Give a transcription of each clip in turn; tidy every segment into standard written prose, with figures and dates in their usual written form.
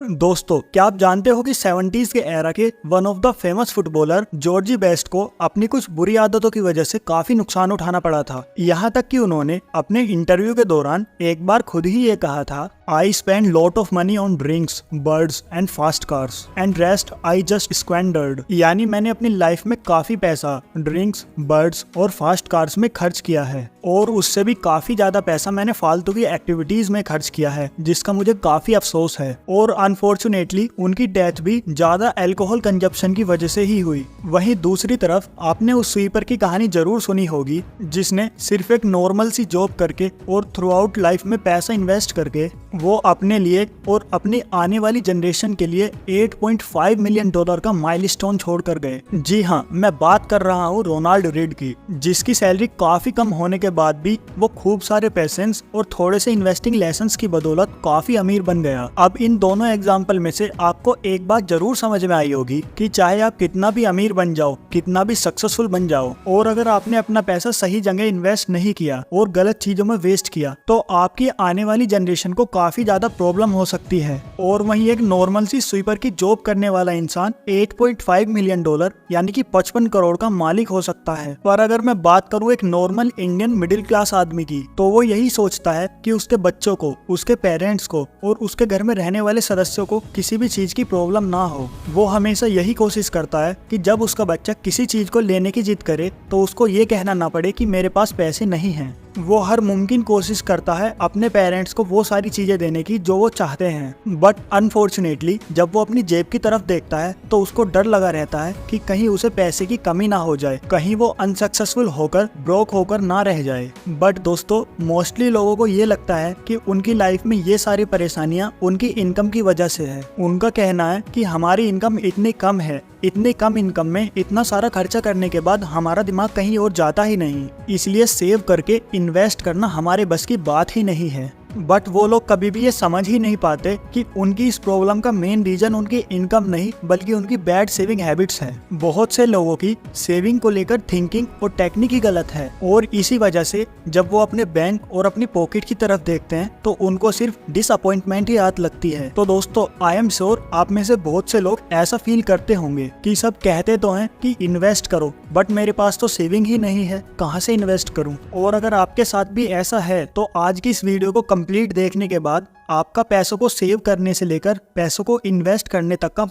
दोस्तों, क्या आप जानते हो कि 70s के एरा के one of the famous footballer Georgie Best को अपनी कुछ बुरी आदतों की वजह से काफी नुकसान उठाना पड़ा था। यहाँ तक कि उन्होंने अपने इंटरव्यू के दौरान एक बार खुद ही ये कहा था, I spend lot of money on drinks, birds and fast cars and rest I just squandered. यानी मैंने अपनी लाइफ में काफी पैसा ड्रिंक्स, बर्ड्स और फास्ट कार्स में खर्च किया है और उससे भी काफी ज्यादा पैसा मैंने फालतू की एक्टिविटीज में खर्च किया है, जिसका मुझे काफी अफसोस है। और अनफॉर्चुनेटली उनकी डेथ भी ज्यादा अल्कोहल कंजप्शन की वजह से ही हुई। वहीं दूसरी तरफ आपने उस स्वीपर की कहानी जरूर सुनी होगी जिसने सिर्फ एक नॉर्मल सी जॉब करके और थ्रू आउट लाइफ में पैसा इन्वेस्ट करके वो अपने लिए और अपनी आने वाली जनरेशन के लिए $8.5 मिलियन का माइलस्टोन छोड़ कर गए। जी हाँ, मैं बात कर रहा हूँ रोनाल्ड रीड की, जिसकी सैलरी काफी कम होने के बाद भी वो खूब सारे पेशेंस और थोड़े से इन्वेस्टिंग लेसन्स की बदौलत काफी अमीर बन गया। अब इन दोनों एग्जाम्पल में से आपको एक बात जरूर समझ में आई होगी कि चाहे आप कितना भी अमीर बन जाओ, कितना भी सक्सेसफुल बन जाओ, और अगर आपने अपना पैसा सही जगह इन्वेस्ट नहीं किया और गलत चीजों में वेस्ट किया तो आपकी आने वाली जनरेशन को काफी ज्यादा प्रॉब्लम हो सकती है। और वहीं एक नॉर्मल सी स्वीपर की जॉब करने वाला इंसान $8.5 मिलियन यानी कि 55 करोड़ का मालिक हो सकता है। पर अगर मैं बात करूं एक नॉर्मल इंडियन मिडिल क्लास आदमी की, तो वो यही सोचता है कि उसके बच्चों को, उसके पेरेंट्स को और उसके घर में रहने वाले सदस्यों को किसी भी चीज की प्रॉब्लम ना हो। वो हमेशा यही कोशिश करता है कि जब उसका बच्चा किसी चीज को लेने की जिद करे तो उसको ये कहना ना पड़े कि मेरे पास पैसे नहीं हैं। वो हर मुमकिन कोशिश करता है अपने पेरेंट्स को वो सारी चीजें देने की जो वो चाहते हैं। बट अनफॉर्चुनेटली जब वो अपनी जेब की तरफ देखता है तो उसको डर लगा रहता है कि कहीं उसे पैसे की कमी ना हो जाए, कहीं वो अनसक्सेसफुल होकर ब्रोक होकर ना रह जाए। बट दोस्तों, मोस्टली लोगों को ये लगता है कि उनकी लाइफ में ये सारी परेशानियां उनकी इनकम की वजह से है। उनका कहना है कि हमारी इनकम इतनी कम है, इतनी कम इनकम में इतना सारा खर्चा करने के बाद हमारा दिमाग कहीं और जाता ही नहीं, इसलिए सेव करके इन्वेस्ट करना हमारे बस की बात ही नहीं है। बट वो लोग कभी भी ये समझ ही नहीं पाते कि उनकी इस प्रॉब्लम का मेन रीजन उनकी इनकम नहीं बल्कि उनकी बैड सेविंग हैबिट्स है। बहुत से लोगों की सेविंग को लेकर थिंकिंग और टेक्निक ही गलत है और इसी वजह से जब वो अपने बैंक और अपनी पॉकेट की तरफ देखते हैं तो उनको सिर्फ डिसअपॉइंटमेंट ही याद लगती है। तो दोस्तों, आई एम श्योर आप में से बहुत से लोग ऐसा फील करते होंगे कि सब कहते तो हैं कि इन्वेस्ट करो, बट मेरे पास तो सेविंग ही नहीं है, कहाँ से इन्वेस्ट करूं। और अगर आपके साथ भी ऐसा है तो आज की इस वीडियो को कंप्लीट देखने के बाद आपका पैसों को सेव करने से लेकर पैसों को इन्वेस्ट करने तक का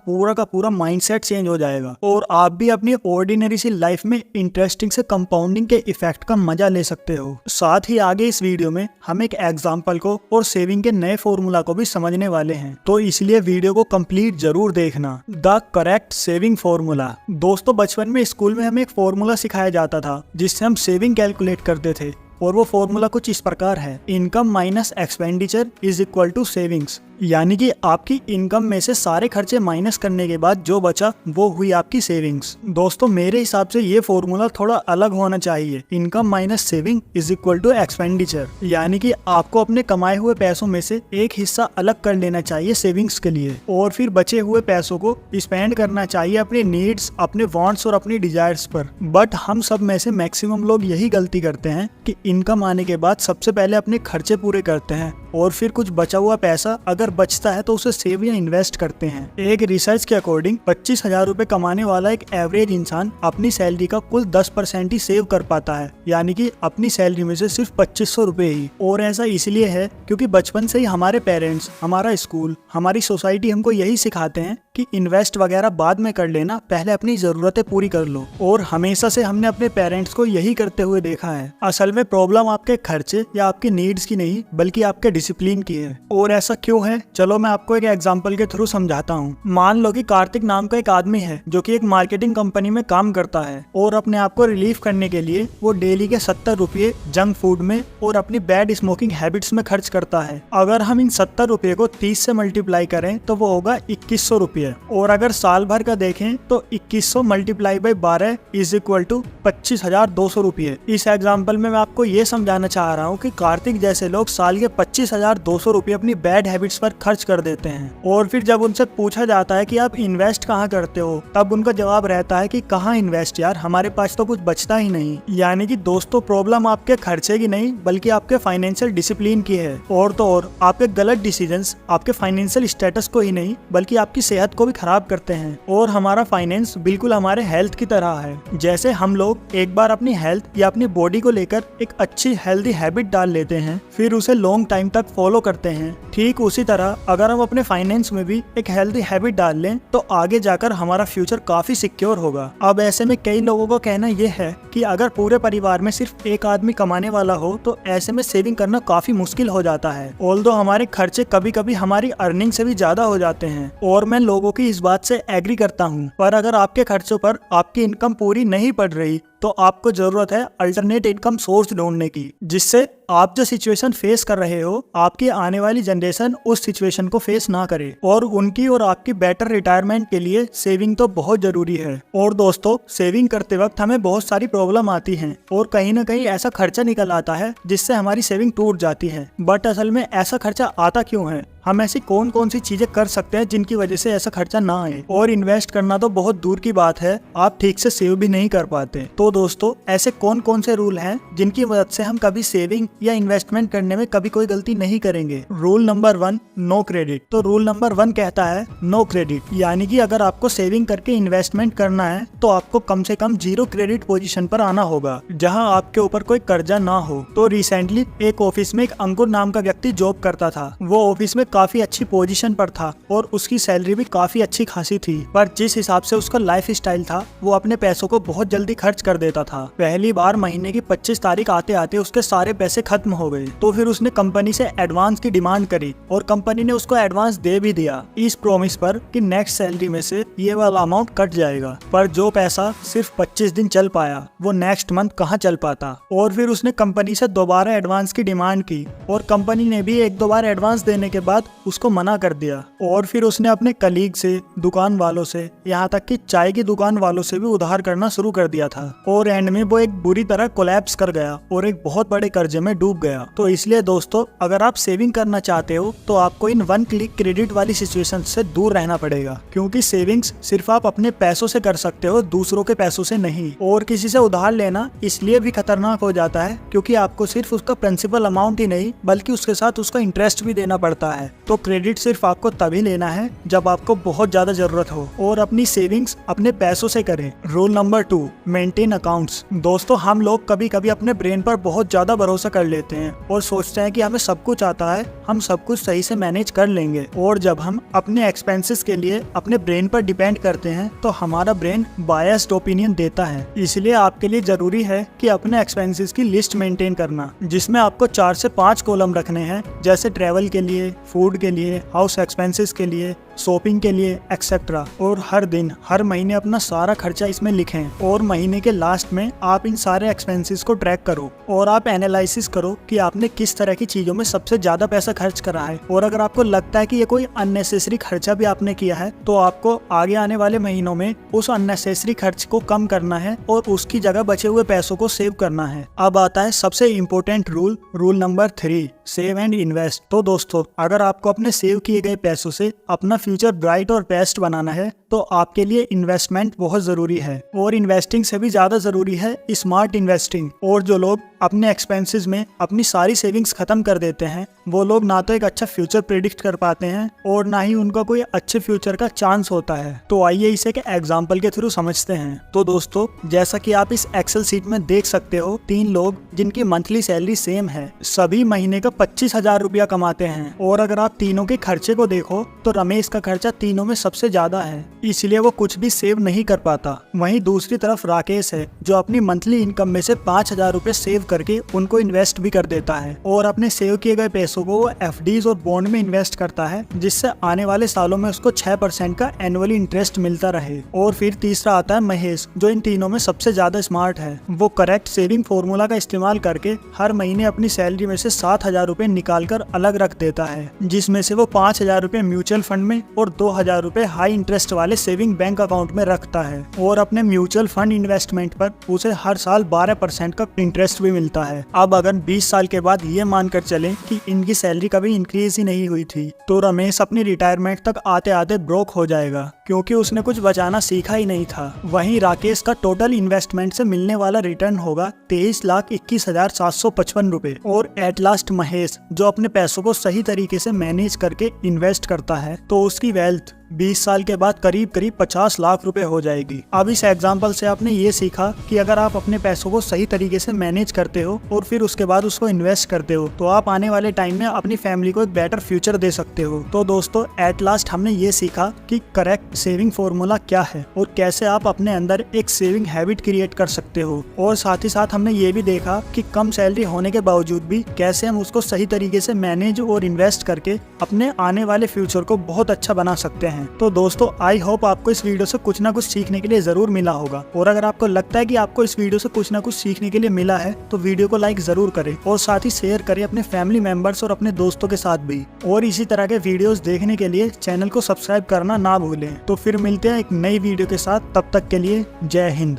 पूरा माइंडसेट चेंज हो जाएगा और आप भी अपनी ऑर्डिनरी सी लाइफ में इंटरेस्टिंग से कंपाउंडिंग के इफेक्ट का मजा ले सकते हो। साथ ही आगे इस वीडियो में हम एक एग्जांपल को और सेविंग के नए फॉर्मूला को भी समझने वाले हैं, तो इसलिए वीडियो को कंप्लीट जरूर देखना। The correct saving formula. दोस्तों, बचपन में स्कूल में हमें एक फॉर्मूला सिखाया जाता था जिससे हम सेविंग कैलकुलेट करते थे और वो फॉर्मूला कुछ इस प्रकार है, income minus expenditure is equal to savings. यानी कि आपकी इनकम में से सारे खर्चे माइनस करने के बाद जो बचा वो हुई आपकी सेविंग्स। दोस्तों, मेरे हिसाब से ये फॉर्मूला थोड़ा अलग होना चाहिए। Income minus saving is equal to expenditure, यानी कि आपको अपने कमाए हुए पैसों में से एक हिस्सा अलग कर लेना चाहिए सेविंग्स के लिए और फिर बचे हुए पैसों को स्पेंड करना चाहिए अपने नीड्स, अपने वांट्स और अपनी डिजायर्स पर। बट हम सब में से मैक्सिमम लोग यही गलती करते हैं कि इनकम आने के बाद सबसे पहले अपने खर्चे पूरे करते हैं और फिर कुछ बचा हुआ पैसा अगर बचता है तो उसे सेव या इन्वेस्ट करते हैं। एक रिसर्च के अकॉर्डिंग 25,000 रुपए कमाने वाला एक एवरेज इंसान अपनी सैलरी का कुल 10% ही सेव कर पाता है, यानी कि अपनी सैलरी में से सिर्फ 2500 रुपए ही। और ऐसा इसलिए है क्योंकि बचपन से ही हमारे पेरेंट्स, हमारा स्कूल, हमारी सोसाइटी हमको यही सिखाते हैं कि इन्वेस्ट वगैरह बाद में कर लेना, पहले अपनी जरूरतें पूरी कर लो। और हमेशा से हमने अपने पेरेंट्स को यही करते हुए देखा है। असल में प्रॉब्लम आपके खर्चे या आपकी नीड्स की नहीं बल्कि आपके डिसिप्लिन की है। और ऐसा क्यों है, चलो मैं आपको एक एग्जांपल के थ्रू समझाता हूँ। मान लो कि कार्तिक नाम का एक आदमी है जो कि एक मार्केटिंग कंपनी में काम करता है और अपने आप को रिलीफ करने के लिए वो डेली के 70 रुपये जंक फूड में और अपनी बैड स्मोकिंग हैबिट्स में खर्च करता है। अगर हम इन 70 रुपये को 30 से मल्टीप्लाई करें तो वो होगा 2100 रुपये। है। और अगर साल भर का देखें तो 2100 multiply by 12 is equal to 25,200 रुपये। इस एग्जाम्पल में मैं आपको ये समझाना चाह रहा हूँ कि कार्तिक जैसे लोग साल के 25,200 रुपये अपनी बैड हैबिट्स पर खर्च कर देते हैं, और फिर जब उनसे पूछा जाता है कि आप इन्वेस्ट कहाँ करते हो, तब उनका जवाब रहता है कि कहाँ इन्वेस्ट यार, हमारे पास तो कुछ बचता ही नहीं। यानी कि दोस्तों प्रॉब्लम आपके खर्चे की नहीं बल्कि आपके फाइनेंशियल डिसिप्लिन की है। और तो और आपके गलत डिसीजंस आपके फाइनेंशियल स्टेटस को ही नहीं बल्कि आपकी सेहत को भी खराब करते हैं। और हमारा फाइनेंस बिल्कुल हमारे हेल्थ की तरह है। जैसे हम लोग एक बार अपनी हेल्थ या अपनी बॉडी को लेकर एक अच्छी हेल्दी हैबिट डाल लेते हैं, फिर उसे लॉन्ग टाइम तक फॉलो करते हैं, ठीक उसी तरह अगर हम अपने फाइनेंस में भी एक हेल्दी हैबिट डाल लें तो आगे जाकर हमारा फ्यूचर काफी सिक्योर होगा। अब ऐसे में कई लोगों का कहना यह है कि अगर पूरे परिवार में सिर्फ एक आदमी कमाने वाला हो तो ऐसे में सेविंग करना काफी मुश्किल हो जाता है। ऑल्दो हमारे खर्चे कभी कभी हमारी अर्निंग से भी ज्यादा हो जाते हैं, और मैं लोगों की इस बात से एग्री करता हूँ। पर अगर आपके खर्चों पर आपकी इनकम पूरी नहीं पड़ रही तो आपको जरूरत है अल्टरनेट इनकम सोर्स ढूंढने की, जिससे आप जो सिचुएशन फेस कर रहे हो आपकी आने वाली जनरेशन उस सिचुएशन को फेस ना करे। और उनकी और आपकी बेटर रिटायरमेंट के लिए सेविंग तो बहुत जरूरी है। और दोस्तों सेविंग करते वक्त हमें बहुत सारी प्रॉब्लम आती हैं और कहीं ना कहीं ऐसा खर्चा निकल आता है जिससे हमारी सेविंग टूट जाती है। बट असल में ऐसा खर्चा आता क्यों है, हम ऐसी कौन कौन सी चीजें कर सकते हैं जिनकी वजह से ऐसा खर्चा ना आए। और इन्वेस्ट करना तो बहुत दूर की बात है, आप ठीक से सेव भी नहीं कर पाते। तो दोस्तों ऐसे कौन कौन से रूल हैं जिनकी मदद से हम कभी सेविंग या इन्वेस्टमेंट करने में कभी कोई गलती नहीं करेंगे। Rule number 1, no credit. तो रूल नंबर 1 कहता है नो क्रेडिट, यानी कि अगर आपको सेविंग करके इन्वेस्टमेंट करना है तो आपको कम से कम 0 क्रेडिट पोजीशन पर आना होगा जहां आपके ऊपर कोई कर्जा ना हो। तो रिसेंटली एक ऑफिस में एक अंकुर नाम का व्यक्ति जॉब करता था। वो ऑफिस में काफी अच्छी पोजीशन पर था और उसकी सैलरी भी काफी अच्छी खासी थी, पर जिस हिसाब से उसका लाइफ स्टाइल था वो अपने पैसों को बहुत जल्दी खर्च कर देता था। पहली बार महीने की 25 तारीख आते आते उसके सारे पैसे खत्म हो गए। तो फिर उसने कंपनी से एडवांस की डिमांड करी और कंपनी ने उसको एडवांस दे भी दिया इस प्रॉमिस पर कि नेक्स्ट सैलरी में से ये वाला अमाउंट कट जाएगा। पर जो पैसा सिर्फ 25 दिन चल पाया वो नेक्स्ट मंथ कहाँ चल पाता। और फिर उसने कंपनी से दोबारा एडवांस की डिमांड की और कंपनी ने भी 1-2 बार एडवांस देने के बाद उसको मना कर दिया। और फिर उसने अपने कलीग से, दुकान वालों से, यहाँ तक कि चाय की दुकान वालों से भी उधार करना शुरू कर दिया था। और एंड में वो एक बुरी तरह कोलैप्स कर गया और एक बहुत बड़े कर्जे में डूब गया। तो इसलिए दोस्तों अगर आप सेविंग करना चाहते हो तो आपको इन 1 क्लिक क्रेडिट वाली सिचुएशन से दूर रहना पड़ेगा, क्योंकि सेविंग्स सिर्फ आप अपने पैसों से कर सकते हो, दूसरों के पैसों से नहीं। और किसी से उधार लेना इसलिए भी खतरनाक हो जाता है क्योंकि आपको सिर्फ उसका प्रिंसिपल अमाउंट ही नहीं बल्कि उसके साथ उसका इंटरेस्ट भी देना पड़ता है। तो क्रेडिट सिर्फ आपको तभी लेना है जब आपको बहुत ज्यादा जरूरत हो, और अपनी सेविंग्स अपने पैसों से करें। Rule number 2, maintain accounts. दोस्तों हम लोग कभी कभी अपने ब्रेन पर बहुत ज्यादा भरोसा कर लेते हैं और सोचते हैं कि हमें सब कुछ आता है, हम सब कुछ सही से मैनेज कर लेंगे। और जब हम अपने एक्सपेंसेस के लिए अपने ब्रेन पर डिपेंड करते हैं तो हमारा ब्रेन बायस्ड ओपिनियन देता है। इसलिए आपके लिए जरूरी है कि अपने एक्सपेंसेस की लिस्ट मेंटेन करना, जिसमें आपको 4 से 5 कॉलम रखने हैं, जैसे ट्रैवल के लिए, फूड के लिए, हाउस एक्सपेंसेस के लिए, शॉपिंग के लिए एक्सेट्रा। और हर दिन हर महीने अपना सारा खर्चा इसमें लिखें और महीने के लास्ट में आप इन सारे एक्सपेंसेस को ट्रैक करो और आप एनालिसिस करो कि आपने किस तरह की चीजों में सबसे ज्यादा पैसा खर्च करा है। और अगर आपको लगता है कि ये कोई अननेसेसरी खर्चा भी आपने किया है तो आपको आगे आने वाले महीनों में उस अननेसेसरी खर्च को कम करना है और उसकी जगह बचे हुए पैसों को सेव करना है। अब आता है सबसे important rule, rule number 3, save and invest. तो दोस्तों अगर आपको अपने सेव किए गए पैसों से अपना फ्यूचर ब्राइट और बेस्ट बनाना है तो आपके लिए इन्वेस्टमेंट बहुत जरूरी है, और इन्वेस्टिंग से भी ज्यादा जरूरी है स्मार्ट इन्वेस्टिंग। और जो लोग अपने एक्सपेंसेस में अपनी सारी सेविंग्स खत्म कर देते हैं वो लोग ना तो एक अच्छा फ्यूचर प्रेडिक्ट कर पाते हैं और ना ही उनका कोई अच्छे फ्यूचर का चांस होता है। तो आइए इसे एक एग्जाम्पल के थ्रू समझते हैं। तो दोस्तों जैसा कि आप इस एक्सेल सीट में देख सकते हो, 3 लोग जिनकी मंथली सैलरी सेम है, सभी महीने का 25,000 रुपया कमाते हैं। और अगर आप तीनों के खर्चे को देखो तो रमेश का खर्चा तीनों में सबसे ज्यादा है, इसलिए वो कुछ भी सेव नहीं कर पाता। वहीं दूसरी तरफ राकेश है जो अपनी मंथली इनकम में से 5,000 रुपए सेव करके उनको इन्वेस्ट भी कर देता है और अपने सेव किए गए पैसों को वो एफडीज और बॉन्ड में इन्वेस्ट करता है, जिससे आने वाले सालों में उसको 6% का एनुअली इंटरेस्ट मिलता रहे। और फिर तीसरा आता है महेश जो इन तीनों में सबसे ज्यादा स्मार्ट है। वो करेक्ट सेविंग फॉर्मूला का इस्तेमाल करके हर महीने अपनी सैलरी में से 7,000 रुपए निकाल कर अलग रख देता है, जिसमें से वो 5,000 रुपए म्यूचुअल फंड में और 2000 रुपए हाई इंटरेस्ट वाले सेविंग बैंक अकाउंट में रखता है और अपने म्यूचुअल फंड इन्वेस्टमेंट पर उसे हर साल 12% का इंटरेस्ट भी मिलता है। अब अगर 20 साल के बाद ये मानकर चले कि इनकी सैलरी कभी इंक्रीज ही नहीं हुई थी तो रमेश अपनी रिटायरमेंट तक आते आते ब्रोक हो जाएगा, क्योंकि उसने कुछ बचाना सीखा ही नहीं था। वहीं राकेश का टोटल इन्वेस्टमेंट से मिलने वाला रिटर्न होगा 23,21,755 रुपए। और एट लास्ट महेश, जो अपने पैसों को सही तरीके से मैनेज करके इन्वेस्ट करता है, तो उसकी वेल्थ 20 साल के बाद करीब 50 लाख रुपए हो जाएगी। अब इस एग्जाम्पल से आपने ये सीखा कि अगर आप अपने पैसों को सही तरीके से मैनेज करते हो और फिर उसके बाद उसको इन्वेस्ट करते हो तो आप आने वाले टाइम में अपनी फैमिली को एक बेटर फ्यूचर दे सकते हो। तो दोस्तों, एट लास्ट हमने ये सीखा कि करेक्ट सेविंग फॉर्मूला क्या है और कैसे आप अपने अंदर एक सेविंग हैबिट क्रिएट कर सकते हो। और साथ ही साथ हमने ये भी देखा कि कम सैलरी होने के बावजूद भी कैसे हम उसको सही तरीके से मैनेज और इन्वेस्ट करके अपने आने वाले फ्यूचर को बहुत अच्छा बना सकते हैं। तो दोस्तों, आई होप आपको इस वीडियो से कुछ ना कुछ सीखने के लिए जरूर मिला होगा। और अगर आपको लगता है कि आपको इस वीडियो से कुछ ना कुछ सीखने के लिए मिला है तो वीडियो को लाइक जरूर करें और साथ ही शेयर करें अपने फैमिली मेंबर्स और अपने दोस्तों के साथ भी। और इसी तरह के वीडियोस देखने के लिए चैनल को सब्सक्राइब करना ना भूलें। तो फिर मिलते हैं एक नई वीडियो के साथ, तब तक के लिए जय हिंद।